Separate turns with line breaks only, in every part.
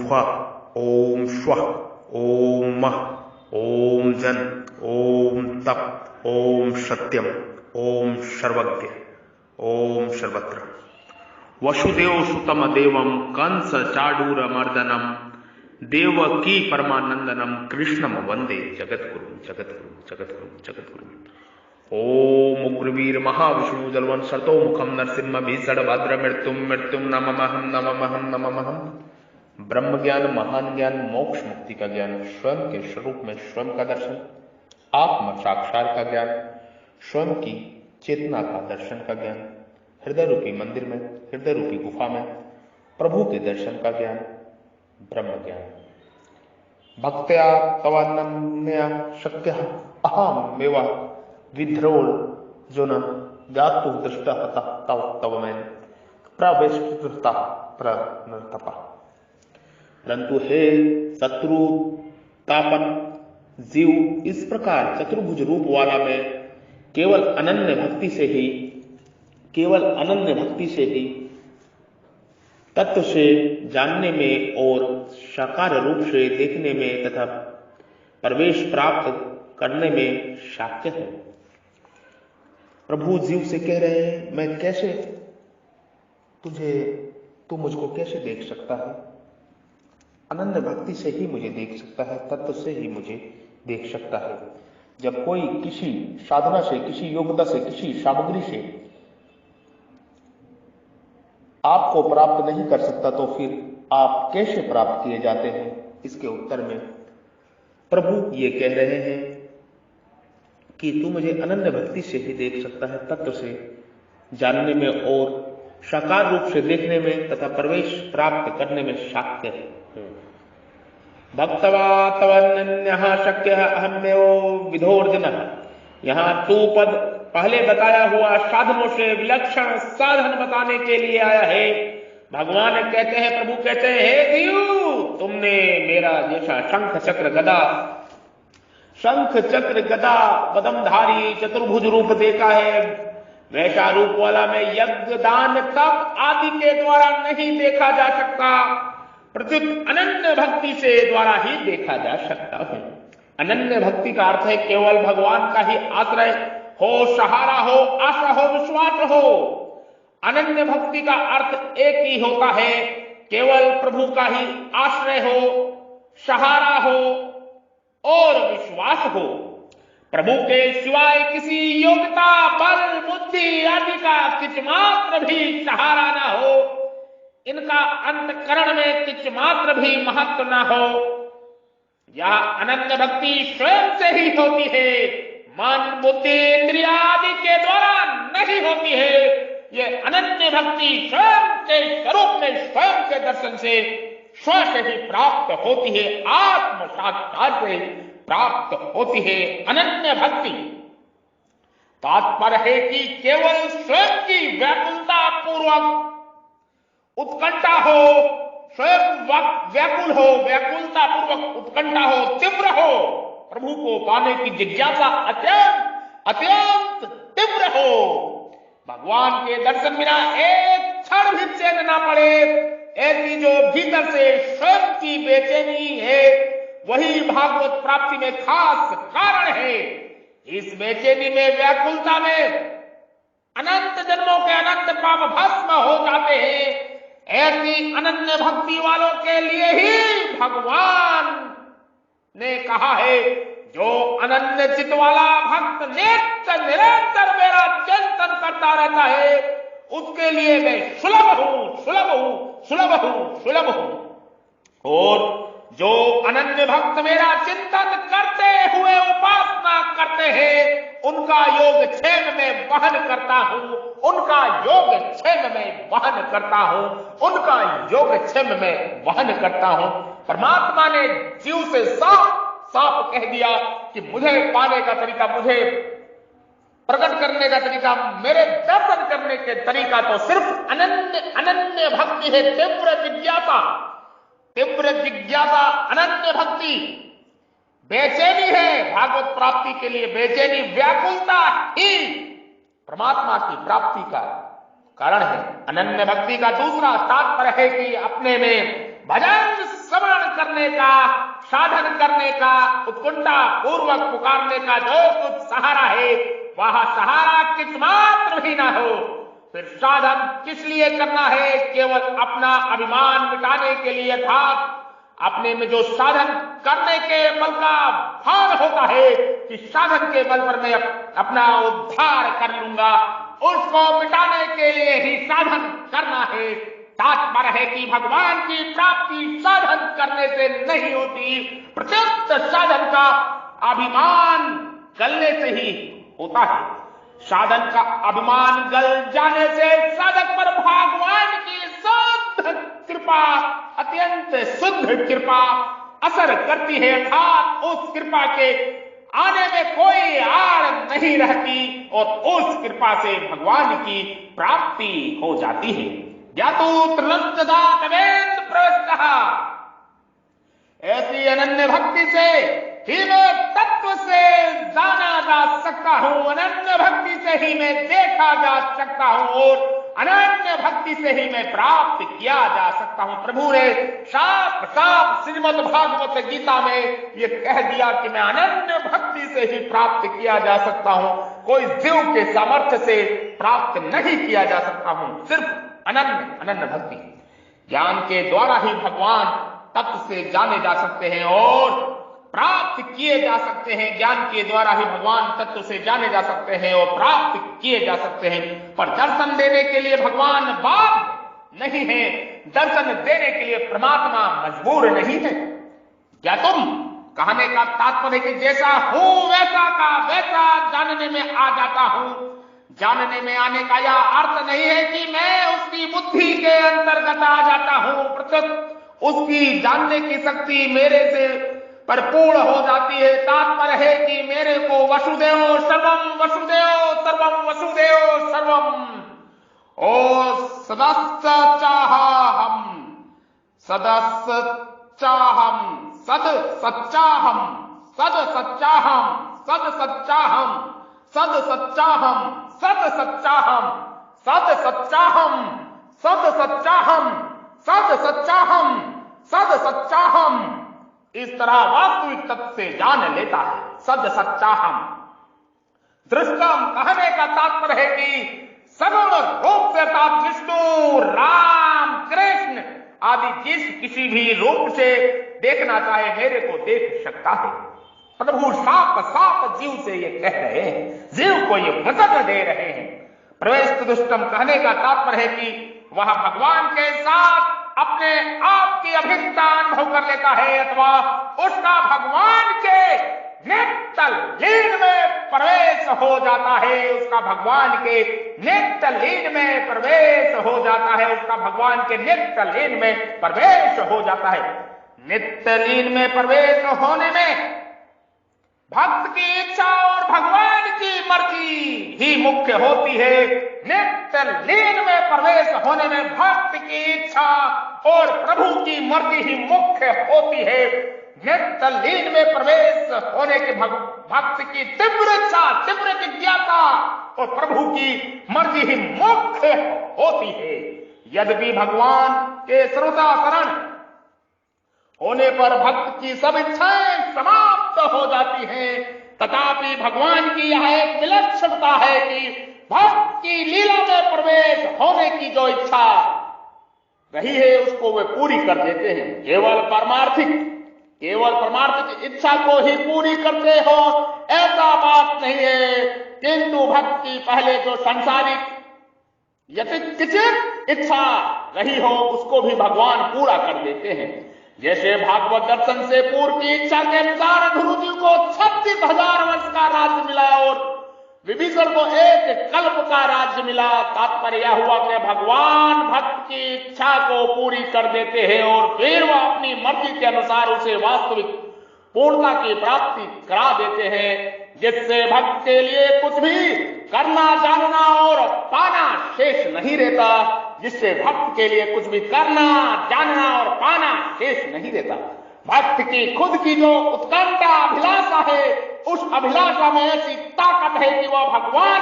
फ, ओम श्वः, ओम मः, ओम जन, ओम तप, ओम सत्यम, ओम सर्वज्ञ, ओम सर्वत्र। वसुदेव सुतम देवम कंस चाडूर मर्दनम देवकी परमानंदनम कृष्णम वंदे जगद्गुरु जगद्गुरु जगद्गुरु जगद्गुरु। ओम उग्रवीर महाविष्णु जलवन सर्तो मुखम नरसिंह भीषण भद्र मृत्युम मृत्युम नममहम नममहम नममहम। ब्रह्म ज्ञान, महान ज्ञान, मोक्ष मुक्ति का ज्ञान, स्वयं के स्वरूप में स्वयं का दर्शन, आत्म साक्षात का ज्ञान, स्वयं की चेतना का दर्शन का ज्ञान, हृदय रूपी मंदिर में, हृदय रूपी गुफा में प्रभु के दर्शन का ज्ञान, ब्रह्म ज्ञान। भक्त्या तवान्नन्या शक्य अहम मेवा विध्रोल जो न ज्ञातु दृष्टा तव तव में प्रवेष्टता प्रनर्तपा। परंतु हे शत्रुतापन जीव, इस प्रकार चतुर्भुज रूप वाला मैं केवल अनन्य भक्ति से ही तत्व से जानने में और साकार रूप से देखने में तथा प्रवेश प्राप्त करने में शक्य है। प्रभु जीव से कह रहे हैं, मैं कैसे तू मुझको कैसे देख सकता है? अनन्य भक्ति से ही मुझे देख सकता है, तत्व से ही मुझे देख सकता है। जब कोई किसी साधना से, किसी योग्यता से, किसी सामग्री से आपको प्राप्त नहीं कर सकता तो फिर आप कैसे प्राप्त किए जाते हैं? इसके उत्तर में प्रभु ये कह रहे हैं कि तू मुझे अनन्य भक्ति से ही देख सकता है, तत्व से जानने में और साकार रूप से देखने में तथा प्रवेश प्राप्त करने में शक्य है। भक्तवा तवन्यः शक्यः अहमेव विधोर्जनः। यहाँ तू पद पहले बताया हुआ साधनों से विलक्षण साधन बताने के लिए आया है। भगवान कहते हैं, प्रभु कहते हैं, हे देव, तुमने मेरा जैसा शंख चक्र गदा पदमधारी चतुर्भुज रूप देखा है, वैसा रूप वाला मैं यज्ञ दान तप आदि के द्वारा नहीं देखा जा सकता, प्रत्युत अनन्य भक्ति से द्वारा ही देखा जा सकता है। अनन्य भक्ति का अर्थ है केवल भगवान का ही आश्रय हो, सहारा हो, आशा हो, विश्वास हो। अनन्य भक्ति का अर्थ एक ही होता है, केवल प्रभु का ही आश्रय हो, सहारा हो और विश्वास हो। प्रभु के सिवाय किसी योग्यता, बल, बुद्धि आदि का किंच मात्र भी सहारा ना हो, इनका अंतकरण में किंच मात्र भी महत्व ना हो। यह अनन्य भक्ति स्वयं से ही होती है, मन, बुद्धि, इंद्रिया आदि के द्वारा नहीं होती है। यह अनन्य भक्ति स्वयं के स्वरूप में, स्वयं के दर्शन से, स्वयं से ही प्राप्त होती है, आत्म साक्षात से प्राप्त होती है अनन्य भक्ति। तात्पर्य है कि केवल स्वयं की व्याकुलता पूर्वक उत्कंठा हो, स्वयं व्याकुल हो, व्याकुलता पूर्वक उत्कंठा हो, तीव्र हो, प्रभु को पाने की जिज्ञासा अत्यंत तीव्र हो। भगवान के दर्शन बिना एक क्षण भी चैन ना पड़े, ऐसी जो भीतर से स्वयं की बेचैनी है, वही भागवत प्राप्ति में खास कारण है। इस बेचैनी में, व्याकुलता में अनंत जन्मों के अनंत पाप भस्म हो जाते हैं। ऐसी अनन्य भक्ति वालों के लिए ही भगवान ने कहा है, जो अनन्य चित्त वाला भक्त निरंतर मेरा चिंतन करता रहता है, उसके लिए मैं सुलभ हूं। और जो अनन्य भक्त मेरा चिंतन करते हुए उपासना करते हैं, उनका योग क्षेम में वहन करता हूं, उनका योग क्षेम में वहन करता हूं, उनका योग क्षेम में वहन करता हूं। परमात्मा ने जीव से साफ कह दिया कि मुझे पाने का तरीका, मुझे प्रकट करने का तरीका, मेरे दर्शन करने के तरीका तो सिर्फ अनन्य भक्ति है, तीव्र जिज्ञासा, अनन्य भक्ति। बेचैनी है भागवत प्राप्ति के लिए, बेचैनी, व्याकुलता ही परमात्मा की प्राप्ति का कारण है। अनन्य भक्ति का दूसरा तात्पर्य है कि अपने में भजन श्रवण करने का, साधन करने का, उत्कंठा पूर्वक पुकारने का जो कुछ सहारा है, वह सहारा किस मात्र भी ना हो, फिर साधन किस लिए करना है? केवल अपना अभिमान मिटाने के लिए था। अपने में जो साधन करने के बल का भान होता है कि साधन के बल पर मैं अपना उद्धार कर लूंगा, उसको मिटाने के लिए ही साधन करना है। तात्पर्य है कि भगवान की प्राप्ति साधन करने से नहीं होती, प्रत्यक्ष साधन का अभिमान गलने से ही होता है। साधन का अभिमान गल जाने से साधक पर भगवान की शुद्ध कृपा, अत्यंत शुद्ध कृपा असर करती है, अर्थात उस कृपा के आने में कोई आड़ नहीं रहती और उस कृपा से भगवान की प्राप्ति हो जाती है। ज्ञातु त्रिलोक्यदातवेन्द्र प्रविष्टः, ऐसी अनन्य भक्ति से ही मैं तत्व से जाना जा सकता हूं, अनन्य भक्ति से ही मैं देखा जा सकता हूं और अनन्य भक्ति से ही मैं प्राप्त किया जा सकता हूं। प्रभु ने साफ साफ श्रीमद् भागवत गीता में ये कह दिया कि मैं अनन्य भक्ति से ही प्राप्त किया जा सकता हूं, कोई जीव के सामर्थ्य से प्राप्त नहीं किया जा सकता हूं, सिर्फ अनन्य भक्ति। ज्ञान के द्वारा ही भगवान तत्व से जाने जा सकते हैं और प्राप्त किए जा सकते हैं। ज्ञान के द्वारा ही भगवान तत्व से जाने जा सकते हैं और प्राप्त किए जा सकते हैं। पर दर्शन देने के लिए भगवान बाध्य नहीं है, दर्शन देने के लिए परमात्मा मजबूर नहीं है। क्या तुम कहने का तात्पर्य कि जैसा हूं वैसा का वैसा जानने में आ जाता हूं। जानने में आने का यह अर्थ नहीं है कि मैं उसकी बुद्धि के अंतर्गत आ जाता हूं, प्रत्यक्ष उसकी जानने की शक्ति मेरे से परिपूर्ण हो जाती है। तात्पर्य है कि मेरे को वसुदेव सर्वम वसुदेव सर्वम ओ सदस्य चाहम सद सच्चाहम सद सच्चाहम सद सच्चाहम सद सच्चाहम सद सच्चाहम सद सच्चाहम सद सच्चाहम सद सच्चाहम सद सच्चाहम सद सच्चाहम, इस तरह वास्तविक तत्व से जान लेता है। सद सच्चाहम दृष्टम कहने का तात्पर्य है कि सगुण रूप से अर्थात विष्णु, राम, कृष्ण आदि जिस किसी भी रूप से देखना चाहे मेरे को देख सकता है। प्रभु साफ साफ जीव से ये कह रहे हैं, जीव को ये वचन दे रहे हैं। प्रवेश दुष्टम कहने का तात्पर्य है कि वह भगवान के साथ अपने आप की अभिन्नता अनुभव कर लेता है अथवा उसका भगवान के नित्य लीन में प्रवेश हो जाता है, उसका भगवान के नित्य लीन में प्रवेश हो जाता है, उसका भगवान के नित्य लीन में प्रवेश हो जाता है। नित्य लीन में प्रवेश होने में भक्त की इच्छा और भगवान की मर्जी ही मुख्य होती है। नित्य लीन में प्रवेश होने में भक्त की इच्छा और प्रभु की मर्जी ही मुख्य होती है। नित्य लीन में प्रवेश होने के भक्त की तीव्र इच्छा, तीव्र जिज्ञासा और प्रभु की मर्जी ही मुख्य होती है। यद्यपि भगवान के श्रोता शरण होने पर भक्त की सब इच्छाएं समाप्त हो जाती हैं, तथापि भगवान की यह एक विलक्षणता है कि भक्त की लीला में प्रवेश होने की जो इच्छा रही है उसको वे पूरी कर देते हैं। केवल परमार्थिक इच्छा को ही पूरी करते हो ऐसा बात नहीं है, किंतु भक्त की पहले जो सांसारिक यथिकिंचित इच्छा रही हो उसको भी भगवान पूरा कर देते हैं। जैसे भागवत दर्शन से पूर्व की इच्छा के अनुसार ध्रुव जी को 36,000 वर्ष का राज्य मिला और विभीषण को 1 कल्प का राज्य मिला। तात्पर्य यह हुआ कि भगवान भक्त की इच्छा को पूरी कर देते हैं और फिर वह अपनी मर्जी के अनुसार उसे वास्तविक पूर्णता की प्राप्ति करा देते हैं, जिससे भक्त के लिए कुछ भी करना, जानना और पाना शेष नहीं रहता। जिससे भक्त के लिए कुछ भी करना, जानना और पाना शेष नहीं रहता। भक्त की खुद की जो उत्कंठा अभिलाषा है, उस अभिलाषा में ऐसी ताकत है कि वह भगवान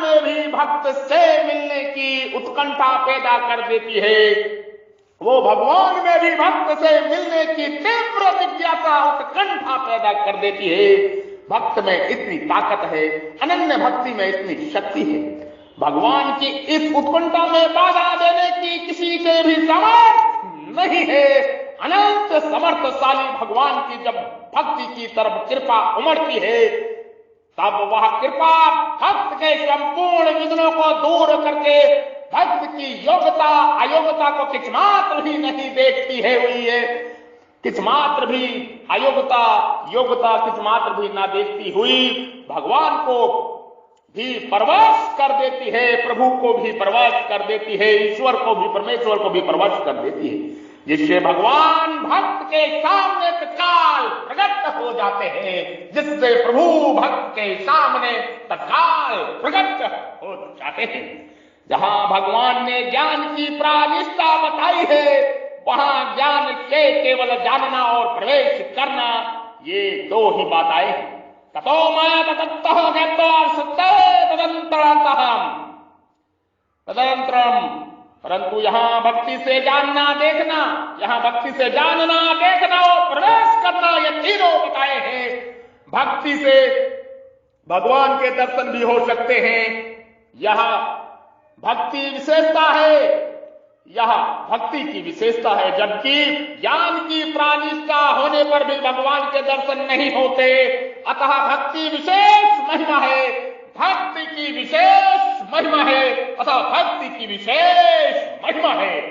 में भी भक्त से मिलने की उत्कंठा पैदा कर देती है। वो भगवान में भी भक्त से मिलने की तीव्र जिज्ञासा उत्कंठा पैदा कर देती है। भक्त में इतनी ताकत है, अनन्य भक्ति में इतनी शक्ति है। भगवान की इस उत्कंठा में बाधा देने की किसी के भी सामर्थ्य नहीं है। अनंत समर्थशाली भगवान की जब भक्ति की तरफ कृपा उमड़ती है, तब वह कृपा भक्त के संपूर्ण विघ्नों को दूर करके भक्त की योग्यता अयोग्यता को किस मात्र भी नहीं देखती है हुई है। किस मात्र भी अयोग्यता योग्यता किस मात्र भी ना देखती हुई भगवान को भी परवश कर देती है, प्रभु को भी परवश कर देती है, ईश्वर को भी परमेश्वर को भी परवश कर देती है, जिससे भगवान भक्त के सामने तत्काल प्रकट हो जाते हैं, जिससे प्रभु भक्त के सामने तत्काल प्रकट हो जाते हैं। जहां भगवान ने ज्ञान की प्रानिष्ठा बताई है, वहां ज्ञान से केवल जानना और प्रवेश करना, ये दो ही बातें हैं। ततो माया तत्तः तदनंतरम, परंतु यहां भक्ति से जानना देखना, यहां भक्ति से जानना देखना और प्रवेश करना, ये तीनों बताए हैं। भक्ति से भगवान के दर्शन भी हो सकते हैं। यह भक्ति विशेषता है, यह भक्ति की विशेषता है। जबकि ज्ञान की प्रानिष्ठा होने पर भी भगवान के दर्शन नहीं होते। अतः भक्ति विशेष महिमा है, भक्ति की विशेष महिमा है, अतः भक्ति की विशेष महिमा है।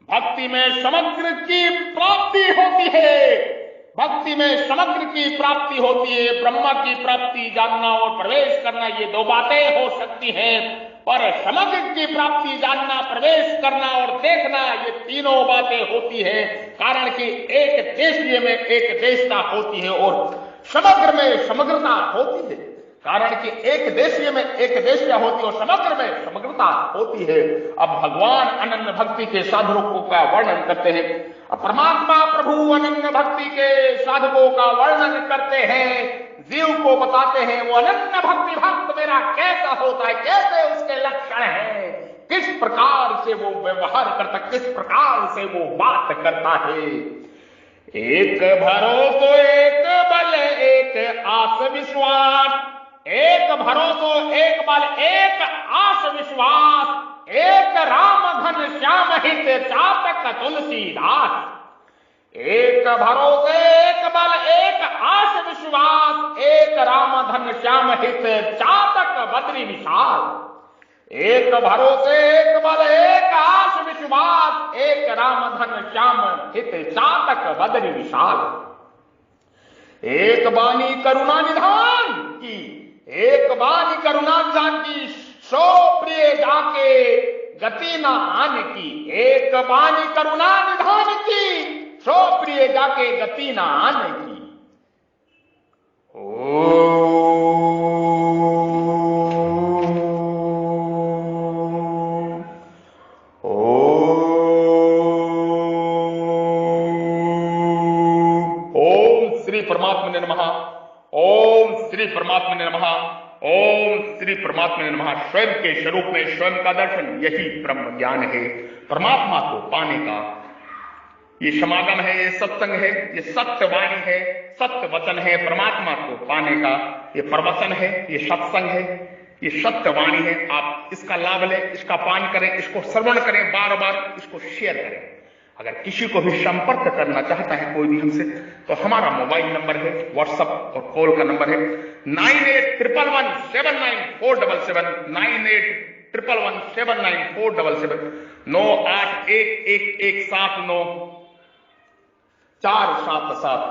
भक्ति में समग्र की प्राप्ति होती है, भक्ति में समग्र की प्राप्ति होती है। ब्रह्म की प्राप्ति जानना और प्रवेश करना, ये दो बातें हो सकती हैं, पर समग्र की प्राप्ति जानना, प्रवेश करना और देखना, ये तीनों बातें होती है। कारण कि एक देशीय में एक देशता होती है और समग्र में समग्रता होती है। कारण कि एक देशीय में एक देशिया होती है और समग्र में समग्रता होती है। अब भगवान अनन्य भक्ति के साधकों का वर्णन करते हैं। अब परमात्मा प्रभु अनन्य भक्ति के साधकों का वर्णन करते हैं, जीव को बताते हैं वो अनन्य भक्ति भक्त मेरा कैसा होता है, कैसे उसके लक्षण हैं, किस प्रकार से वो व्यवहार करता, किस प्रकार से वो बात करता है। एक भरोसो एक बल एक आस विश्वास, एक भरोसो एक बल एक आस विश्वास, एक राम घन श्याम हित चातक तुलसीदास। एक भरोसे एक बल एक आस विश्वास, एक राम धन श्याम हित चातक बद्री विशाल। एक भरोसे एक बल एक आस विश्वास, एक राम धन श्याम हित चातक बद्री विशाल। एक बानी करुणा निधान की, एक बानी करुणा निधान की, सो प्रिय जाके गति न आन की। एक बानी करुणा निधान की, सो प्रिय जाके गति न आन की। ओम श्री परमात्मने नमः। ओम श्री परमात्मने नमः। ओम श्री परमात्मने नमः। स्वयं के स्वरूप में स्वयं का दर्शन, यही ब्रह्म ज्ञान है। परमात्मा को पाने का ये समागम है, ये सत्संग है, ये सत्य वाणी है, सत्य वचन है। परमात्मा को पाने का ये प्रवचन है, ये सत्संग है, ये सत्य वाणी है। आप इसका लाभ लें, इसका पान करें, इसको श्रवण करें, बार बार इसको शेयर करें। अगर किसी को भी संपर्क करना चाहता है कोई भी हमसे, तो हमारा मोबाइल नंबर है, व्हाट्सएप और कॉल का नंबर है 9811179477, 9811179477, 9811179477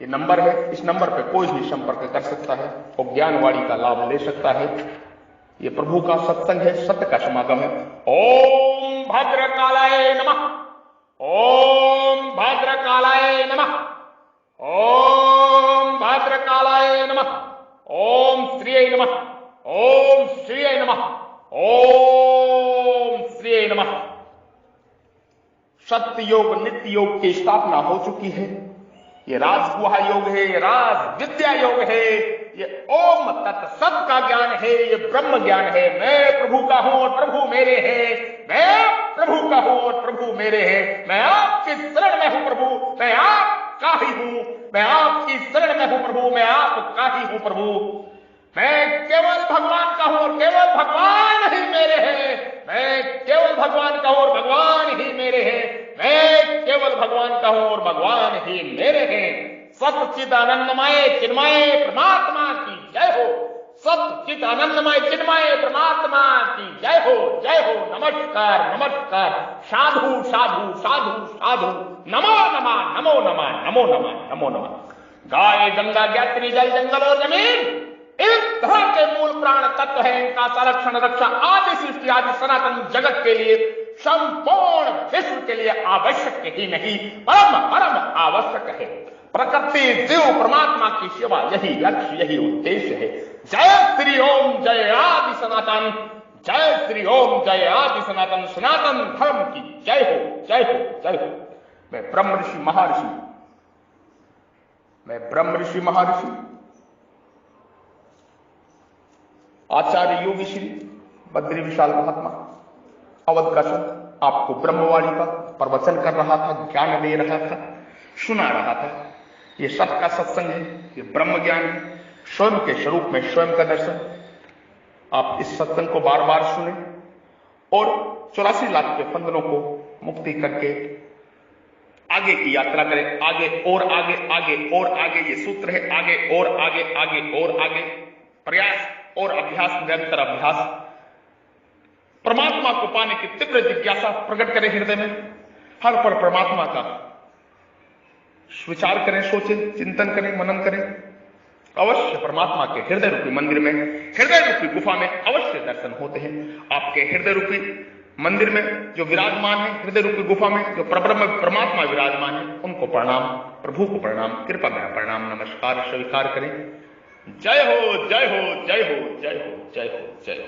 ये नंबर है। इस नंबर पे कोई भी संपर्क कर सकता है और ज्ञानवाणी का लाभ ले सकता है। ये प्रभु का सत्संग है, सत्य का समागम है। ओम भद्रकालाय नमः। ओम भद्रकालाय नमः। ओम भद्रकालाय नमः। ओम श्रीये नमः। ओम श्रीये नमः। ओम श्रीये नमः। सत्य योग नित्य योग की स्थापना हो चुकी है। ये राजगुहा योग है, ये राज विद्या योग है, ये ओम तत् सत का ज्ञान है, ये ब्रह्म ज्ञान है। मैं प्रभु का हूं और प्रभु मेरे हैं, मैं प्रभु का हूं हूं और प्रभु मेरे हैं। मैं आपकी शरण में हूं प्रभु, मैं आपका ही हूं। मैं आपकी शरण में हूं प्रभु, मैं आपका ही हूं प्रभु। मैं केवल भगवान का हूं और केवल भगवान ही मेरे हैं। मैं केवल भगवान का हूं और भगवान ही मेरे हैं। मैं केवल भगवान का हूं और भगवान ही मेरे हैं। सच्चिद आनंदमय चिन्मय परमात्मा की जय हो। सच्चिद आनंदमय चिन्मय परमात्मा की जय हो, जय हो। नमस्कार नमस्कार, साधु साधु साधु साधु, नमो नमः नमो नमः नमो नमः नमो नमः। गाय गंगा ज्ञात्री जल जंगल और जमीन एक तरह के मूल प्राण तत्व है। इनका संरक्षण रक्षा आदि सृष्टि आदि सनातन जगत के लिए, संपूर्ण विश्व के लिए आवश्यक ही नहीं, परम परम आवश्यक है। प्रकृति जीव परमात्मा की सेवा यही लक्ष्य, यही उद्देश्य है। जय श्री ओम जय आदि सनातन, जय श्री ओम जय आदि सनातन, सनातन धर्म की जय हो, जय हो, जय हो। मैं ब्रह्म ऋषि महर्षि, मैं ब्रह्म ऋषि महर्षि आचार्य योगी श्री बद्री विशाल महात्मा अवध का संत आपको ब्रह्मवाणी का प्रवचन कर रहा था, ज्ञान दे रहा था, सुना रहा था। ये सबका सत्संग है, ये ब्रह्म ज्ञान है, स्वयं के स्वरूप में स्वयं का दर्शन। आप इस सत्संग को बार बार सुने और 84 लाख के बंधनों को मुक्ति करके आगे की यात्रा करें। आगे और आगे, आगे और आगे, ये सूत्र है, आगे और आगे, आगे और आगे, प्रयास और अभ्यास, निरंतर अभ्यास। परमात्मा को पाने की तीव्र जिज्ञासा प्रकट करें हृदय में। हर पल परमात्मा का विचार करें, सोचें, चिंतन करें, मनन करें। अवश्य परमात्मा के हृदय रूपी मंदिर में, हृदय रूपी गुफा में अवश्य दर्शन होते हैं। आपके हृदय रूपी मंदिर में जो विराजमान है, हृदय रूपी गुफा में जो परब्रह्म परमात्मा विराजमान है, उनको प्रणाम, प्रभु को प्रणाम, कृपा में प्रणाम, नमस्कार स्वीकार करें। जय हो, जय हो, जय हो, जय हो, जय हो, जय हो।